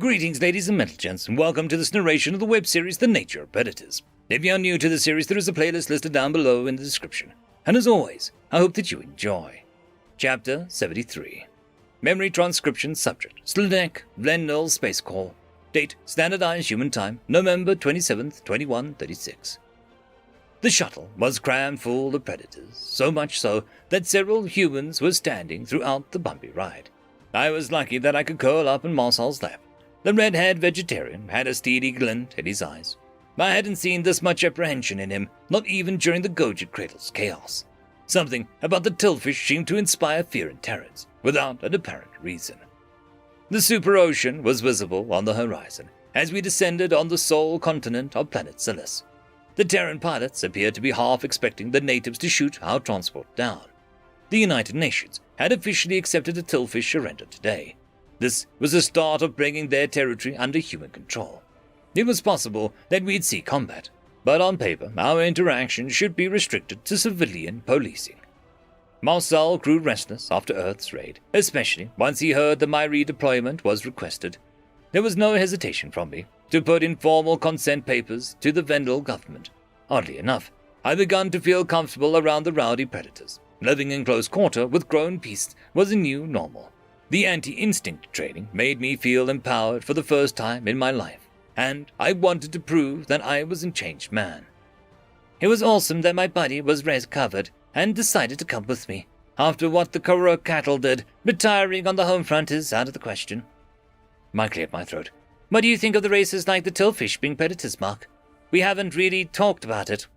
Greetings, ladies and metal gents, and welcome to this narration of the web series The Nature of Predators. If you're new to the series, there is a playlist listed down below in the description. And as always, I hope that you enjoy. Chapter 73. Memory transcription subject, Sludek, Vlendel Space Corps. Date, standardized human time, November 27th, 2136. The shuttle was crammed full of predators, so much so that several humans were standing throughout the bumpy ride. I was lucky that I could curl up in Marcel's lap. The red-haired vegetarian had a steely glint in his eyes. I hadn't seen this much apprehension in him, not even during the Gojit Cradle's chaos. Something about the tillfish seemed to inspire fear in Terrans, without an apparent reason. The super ocean was visible on the horizon, as we descended on the sole continent of planet Silis. The Terran pilots appeared to be half expecting the natives to shoot our transport down. The United Nations had officially accepted a tillfish surrender today. This was the start of bringing their territory under human control. It was possible that we'd see combat, but on paper our interaction should be restricted to civilian policing. Marcel grew restless after Earth's raid, especially once he heard that my redeployment was requested. There was no hesitation from me to put in formal consent papers to the Vendel government. Oddly enough, I began to feel comfortable around the rowdy predators. Living in close quarter with grown beasts was a new normal. The anti-instinct training made me feel empowered for the first time in my life, and I wanted to prove that I was a changed man. It was awesome that my buddy was res-covered and decided to come with me. After what the Koro cattle did, retiring on the home front is out of the question. I cleared my throat. What do you think of the races like the tillfish being predators, Mark? We haven't really talked about it.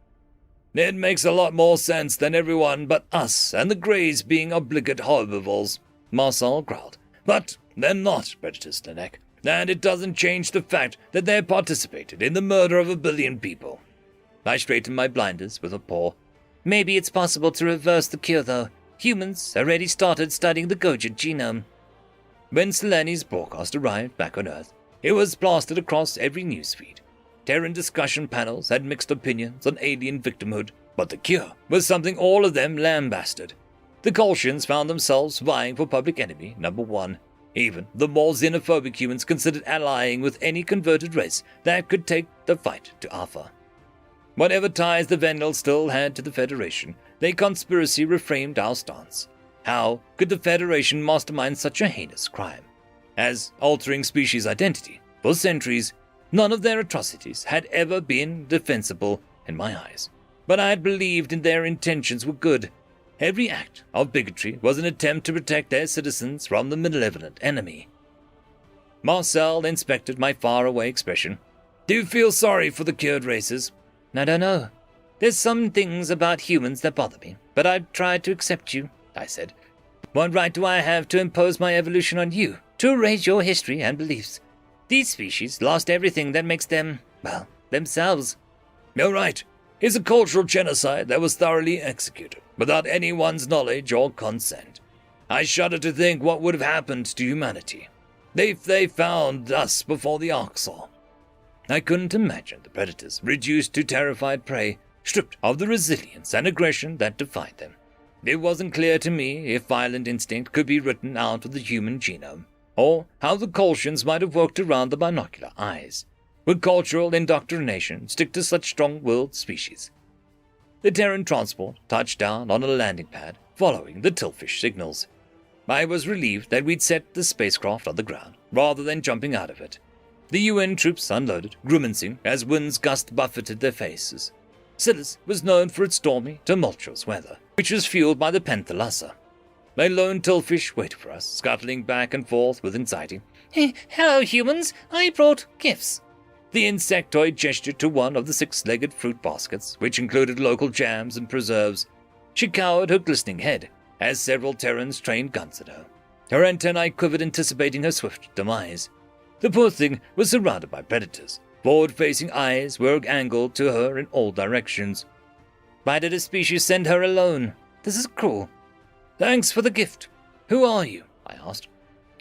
It makes a lot more sense than everyone but us and the Greys being obligate herbivores, Marcel growled. But they're not predators, Sludek, and it doesn't change the fact that they participated in the murder of 1 billion people. I straightened my blinders with a paw. Maybe it's possible to reverse the cure, though. Humans already started studying the Gojit genome. When Seleni's broadcast arrived back on Earth, it was plastered across every newsfeed. Terran discussion panels had mixed opinions on alien victimhood, but the cure was something all of them lambasted. The Kolshians found themselves vying for public enemy number 1. Even the more xenophobic humans considered allying with any converted race that could take the fight to Alpha. Whatever ties the Vendels still had to the Federation, their conspiracy reframed our stance. How could the Federation mastermind such a heinous crime? As altering species identity, for centuries, none of their atrocities had ever been defensible in my eyes. But I had believed in their intentions were good. Every act of bigotry was an attempt to protect their citizens from the malevolent enemy. Marcel inspected my faraway expression. Do you feel sorry for the cured races? I don't know. There's some things about humans that bother me, but I've tried to accept you, I said. What right do I have to impose my evolution on you, to erase your history and beliefs? These species lost everything that makes them, well, themselves. You're right. It's a cultural genocide that was thoroughly executed, without anyone's knowledge or consent. I shudder to think what would have happened to humanity if they found us before the Ark saw. I couldn't imagine the predators reduced to terrified prey, stripped of the resilience and aggression that defied them. It wasn't clear to me if violent instinct could be written out of the human genome, or how the Kolshians might have worked around the binocular eyes. Would cultural indoctrination stick to such strong-willed species? The Terran transport touched down on a landing pad, following the tillfish signals. I was relieved that we'd set the spacecraft on the ground, rather than jumping out of it. The UN troops unloaded, grimacing as winds gust buffeted their faces. Silis was known for its stormy, tumultuous weather, which was fueled by the Panthalassa. A lone tillfish waited for us, scuttling back and forth with anxiety. Hello, humans. I brought gifts. The insectoid gestured to one of the 6-legged fruit baskets, which included local jams and preserves. She cowered her glistening head, as several Terrans trained guns at her. Her antennae quivered, anticipating her swift demise. The poor thing was surrounded by predators. Forward-facing eyes were angled to her in all directions. Why did a species send her alone? This is cruel. Thanks for the gift. Who are you? I asked.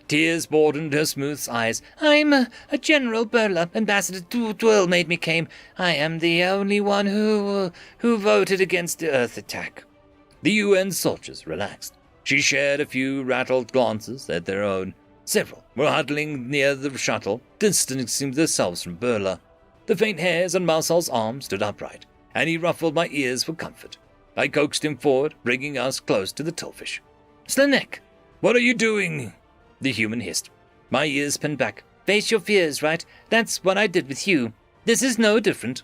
Tears broadened her smooth eyes. I'm a General Burla. Ambassador Dwell made me came. I am the only one who voted against the Earth attack. The UN soldiers relaxed. She shared a few rattled glances at their own. Several were huddling near the shuttle, distancing themselves from Burla. The faint hairs on Marcel's arm stood upright, and he ruffled my ears for comfort. I coaxed him forward, bringing us close to the Tillfish. "Slanek, what are you doing?" the human hissed. My ears pinned back. "Face your fears, right? That's what I did with you. This is no different."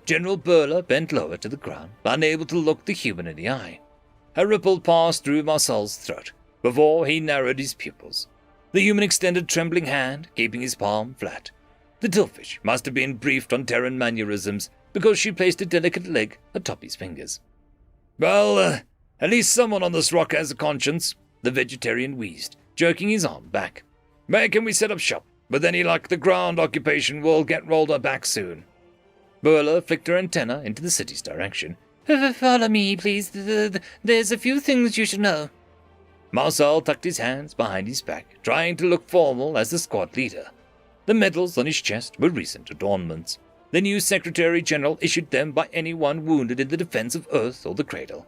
General Burla bent lower to the ground, unable to look the human in the eye. A ripple passed through Marcel's throat before he narrowed his pupils. The human extended a trembling hand, keeping his palm flat. The Tillfish must have been briefed on Terran mannerisms because she placed a delicate leg atop his fingers. "Well, at least someone on this rock has a conscience," the vegetarian wheezed, jerking his arm back. "Where can we set up shop? With any luck, the ground occupation will get rolled back soon." Burla flicked her antenna into the city's direction. "Follow me, please. There's a few things you should know." Marcel tucked his hands behind his back, trying to look formal as the squad leader. The medals on his chest were recent adornments. The new Secretary General issued them by anyone wounded in the defense of Earth or the Cradle.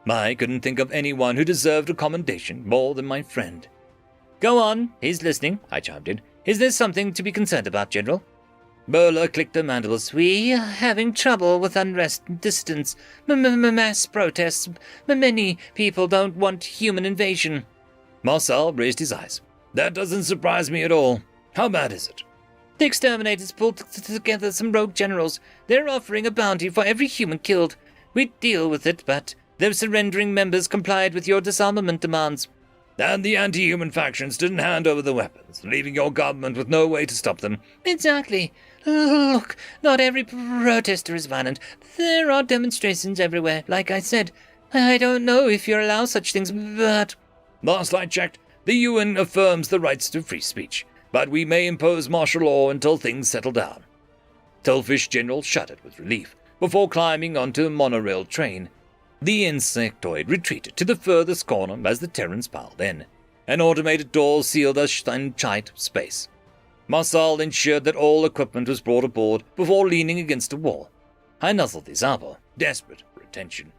I couldn't think of anyone who deserved a commendation more than my friend. "Go on, he's listening," I chimed in. "Is there something to be concerned about, General?" Burla clicked her mandibles. "We are having trouble with unrest and dissidents, mass protests. Many people don't want human invasion." Marcel raised his eyes. "That doesn't surprise me at all. How bad is it?" "The exterminators pulled together some rogue generals. They're offering a bounty for every human killed. We'd deal with it, but their surrendering members complied with your disarmament demands." "And the anti-human factions didn't hand over the weapons, leaving your government with no way to stop them." "Exactly. Look, not every protester is violent. There are demonstrations everywhere, like I said. I don't know if you allow such things, but—" "Last I checked, the UN affirms the rights to free speech, but we may impose martial law until things settle down." Tillfish General shuddered with relief before climbing onto a monorail train. The insectoid retreated to the furthest corner as the Terrans piled in. An automated door sealed us in tight space. Marcel ensured that all equipment was brought aboard before leaning against a wall. I nuzzled his elbow, desperate for attention.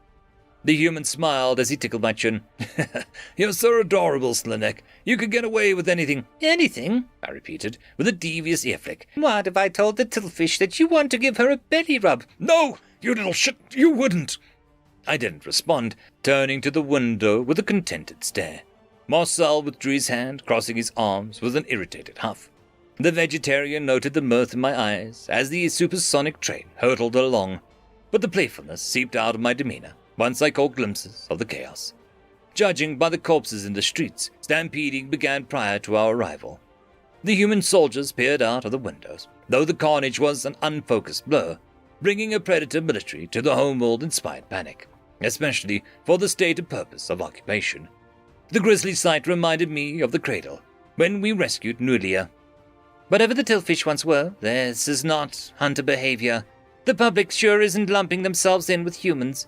The human smiled as he tickled my chin. "You're so adorable, Slanek. You could get away with anything." "Anything?" I repeated, with a devious ear flick. "What if I told the Tillfish that you want to give her a belly rub?" "No, you little shit, you wouldn't." I didn't respond, turning to the window with a contented stare. Marcel withdrew his hand, crossing his arms with an irritated huff. The vegetarian noted the mirth in my eyes as the supersonic train hurtled along, but the playfulness seeped out of my demeanor once I caught glimpses of the chaos. Judging by the corpses in the streets, stampeding began prior to our arrival. The human soldiers peered out of the windows, though the carnage was an unfocused blur, bringing a predator military to the homeworld-inspired panic, especially for the stated purpose of occupation. The grisly sight reminded me of the Cradle, when we rescued Nulia. Whatever the Tillfish once were, this is not hunter behavior. The public sure isn't lumping themselves in with humans.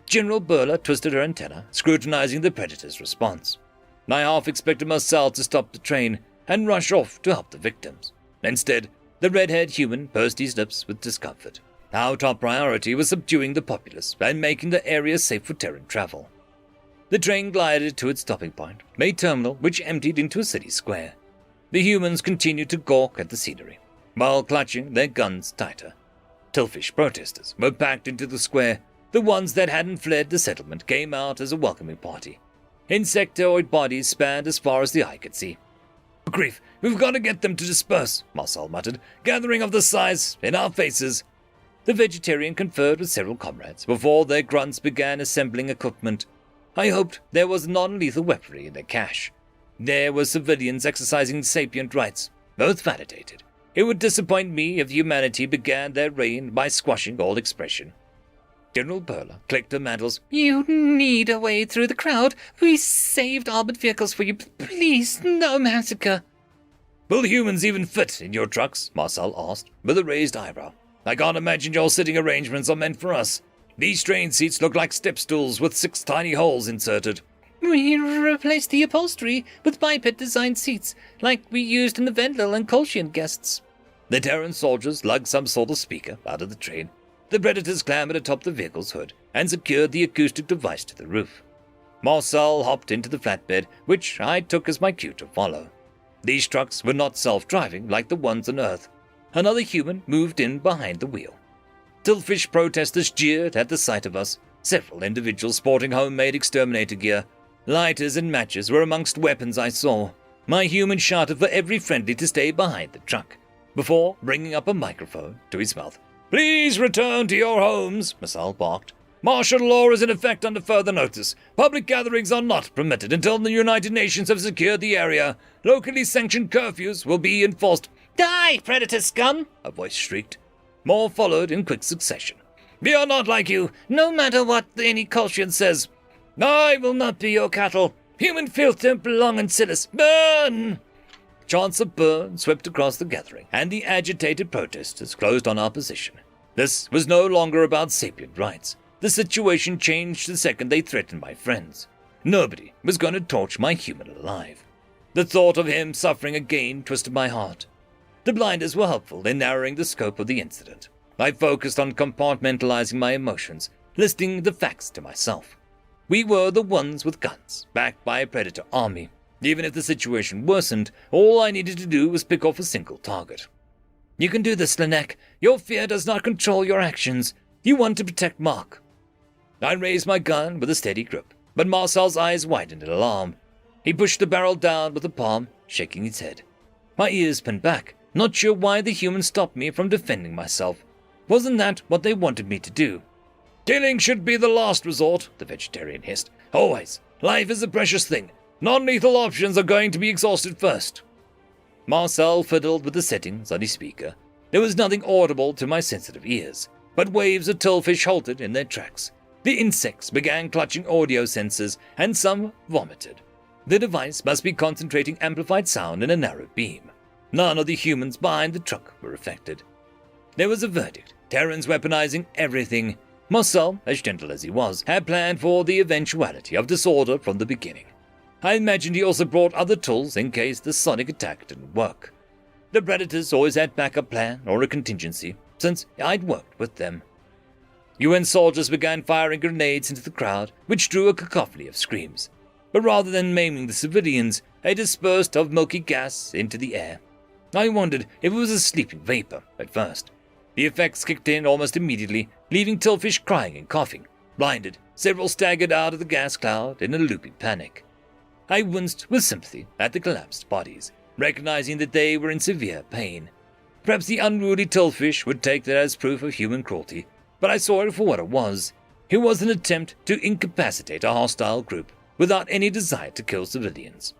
General Burla twisted her antenna, scrutinizing the predator's response. I half expected Marcel to stop the train and rush off to help the victims. Instead, the red-haired human pursed his lips with discomfort. Our top priority was subduing the populace and making the area safe for Terran travel. The train glided to its stopping point, a terminal which emptied into a city square. The humans continued to gawk at the scenery, while clutching their guns tighter. Tillfish protesters were packed into the square. The ones that hadn't fled the settlement came out as a welcoming party. Insectoid bodies spanned as far as the eye could see. "Grief, we've got to get them to disperse," Marcel muttered, "gathering of this size, in our faces." The vegetarian conferred with several comrades before their grunts began assembling equipment. I hoped there was non-lethal weaponry in their cache. There were civilians exercising sapient rights, both validated. It would disappoint me if humanity began their reign by squashing all expression. General Burla clicked her mantles. "You need a way through the crowd. We saved armored vehicles for you. Please, no massacre." "Will humans even fit in your trucks?" Marcel asked, with a raised eyebrow. "I can't imagine your sitting arrangements are meant for us. These train seats look like step stools with 6 tiny holes inserted." "We replaced the upholstery with biped-designed seats, like we used in the Vendel and Kolshian guests." The Terran soldiers lugged some sort of speaker out of the train. The predators clambered atop the vehicle's hood and secured the acoustic device to the roof. Marcel hopped into the flatbed, which I took as my cue to follow. These trucks were not self-driving like the ones on Earth. Another human moved in behind the wheel. Tillfish protesters jeered at the sight of us. Several individuals sporting homemade exterminator gear. Lighters and matches were amongst weapons I saw. My human shouted for every friendly to stay behind the truck, before bringing up a microphone to his mouth. "Please return to your homes," Marcel barked. "Martial law is in effect under further notice. Public gatherings are not permitted until the United Nations have secured the area. Locally sanctioned curfews will be enforced." "Die, predator scum!" a voice shrieked. More followed in quick succession. "We are not like you, no matter what any conscience says. I will not be your cattle. Human filth don't belong in Silas. Burn!" Chants of burn swept across the gathering, and the agitated protesters closed on our position. This was no longer about sapient rights. The situation changed the second they threatened my friends. Nobody was going to torch my human alive. The thought of him suffering again twisted my heart. The blinders were helpful in narrowing the scope of the incident. I focused on compartmentalizing my emotions, listing the facts to myself. We were the ones with guns, backed by a predator army. Even if the situation worsened, all I needed to do was pick off a single target. "You can do this, Linek. Your fear does not control your actions. You want to protect Mark." I raised my gun with a steady grip, but Marcel's eyes widened in alarm. He pushed the barrel down with a palm, shaking his head. My ears pinned back, not sure why the human stopped me from defending myself. Wasn't that what they wanted me to do? "Killing should be the last resort," the vegetarian hissed. "Always. Life is a precious thing. Non-lethal options are going to be exhausted first." Marcel fiddled with the settings on his speaker. There was nothing audible to my sensitive ears, but waves of tillfish halted in their tracks. The insects began clutching audio sensors, and some vomited. The device must be concentrating amplified sound in a narrow beam. None of the humans behind the truck were affected. There was a verdict. Terrans weaponizing everything. Marcel, as gentle as he was, had planned for the eventuality of disorder from the beginning. I imagined he also brought other tools in case the sonic attack didn't work. The predators always had backup plan or a contingency, since I'd worked with them. UN soldiers began firing grenades into the crowd, which drew a cacophony of screams. But rather than maiming the civilians, they dispersed of milky gas into the air. I wondered if it was a sleeping vapor at first. The effects kicked in almost immediately, leaving tillfish crying and coughing. Blinded, several staggered out of the gas cloud in a loopy panic. I winced with sympathy at the collapsed bodies, recognizing that they were in severe pain. Perhaps the unruly tillfish would take that as proof of human cruelty, but I saw it for what it was. It was an attempt to incapacitate a hostile group without any desire to kill civilians.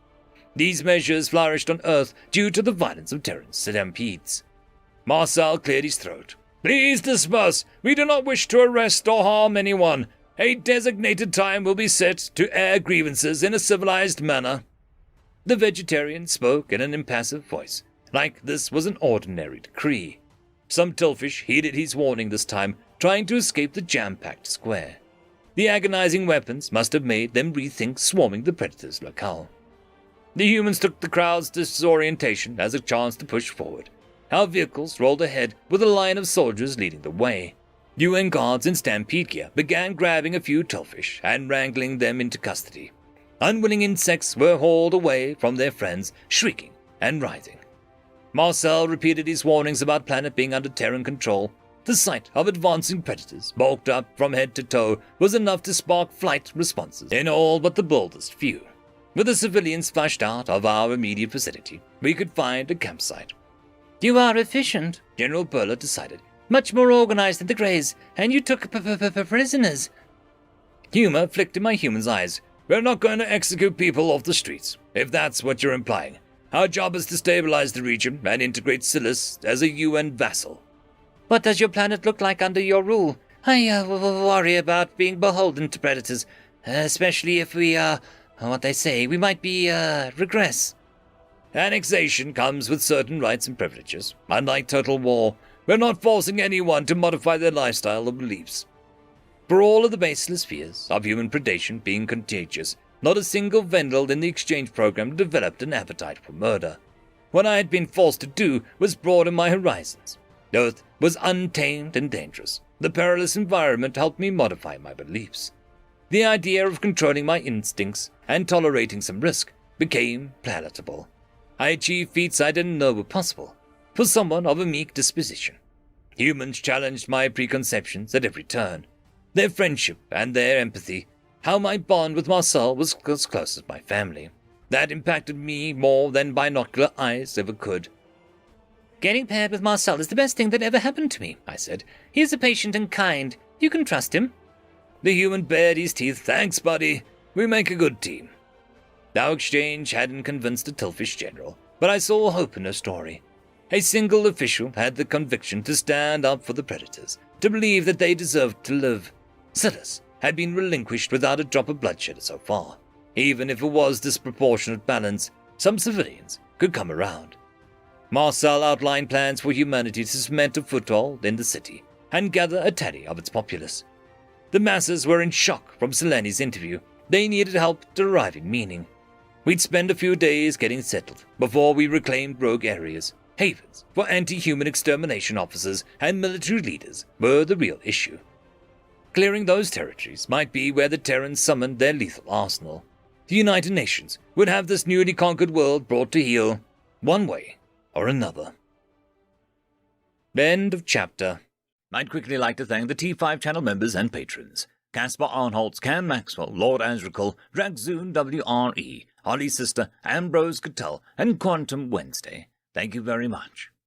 These measures flourished on Earth due to the violence of Terran stampedes. Marcel cleared his throat. "Please disperse. We do not wish to arrest or harm anyone. A designated time will be set to air grievances in a civilized manner." The vegetarian spoke in an impassive voice, like this was an ordinary decree. Some tillfish heeded his warning this time, trying to escape the jam-packed square. The agonizing weapons must have made them rethink swarming the predator's locale. The humans took the crowd's disorientation as a chance to push forward. Our vehicles rolled ahead with a line of soldiers leading the way. UN guards in stampede gear began grabbing a few tillfish and wrangling them into custody. Unwilling insects were hauled away from their friends, shrieking and writhing. Marcel repeated his warnings about planet being under Terran control. The sight of advancing predators, bulked up from head to toe, was enough to spark flight responses in all but the boldest few. With the civilians flushed out of our immediate vicinity, we could find a campsite. "You are efficient," General Perla decided. "Much more organized than the Greys, and you took prisoners." Humor flicked in my human's eyes. "We're not going to execute people off the streets, if that's what you're implying. Our job is to stabilize the region and integrate Silas as a UN vassal." "What does your planet look like under your rule? I worry about being beholden to predators, especially if we, what they say, we might be, regress." "Annexation comes with certain rights and privileges. Unlike total war, we're not forcing anyone to modify their lifestyle or beliefs." For all of the baseless fears of human predation being contagious, not a single vendor in the exchange program developed an appetite for murder. What I had been forced to do was broaden my horizons. Earth was untamed and dangerous. The perilous environment helped me modify my beliefs. The idea of controlling my instincts and tolerating some risk became palatable. I achieved feats I didn't know were possible, for someone of a meek disposition. Humans challenged my preconceptions at every turn. Their friendship and their empathy, how my bond with Marcel was as close as my family. That impacted me more than binocular eyes ever could. "Getting paired with Marcel is the best thing that ever happened to me," I said. "He is patient and kind. You can trust him." The human bared his teeth. "Thanks, buddy. We make a good team." Our exchange hadn't convinced the Tilfish general, but I saw hope in her story. A single official had the conviction to stand up for the predators, to believe that they deserved to live. Silas had been relinquished without a drop of bloodshed so far. Even if it was disproportionate balance, some civilians could come around. Marcel outlined plans for humanity to cement a foothold in the city and gather a tally of its populace. The masses were in shock from Seleni's interview. They needed help deriving meaning. We'd spend a few days getting settled before we reclaimed rogue areas. Havens for anti-human extermination officers and military leaders were the real issue. Clearing those territories might be where the Terrans summoned their lethal arsenal. The United Nations would have this newly conquered world brought to heel, one way or another. End of chapter. I'd quickly like to thank the T5 channel members and patrons: Casper Arnholtz, Cam Maxwell, Lord Azrakal, Dragzoon W.R.E, Holly's sister, Ambrose Cattell, and Quantum Wednesday. Thank you very much.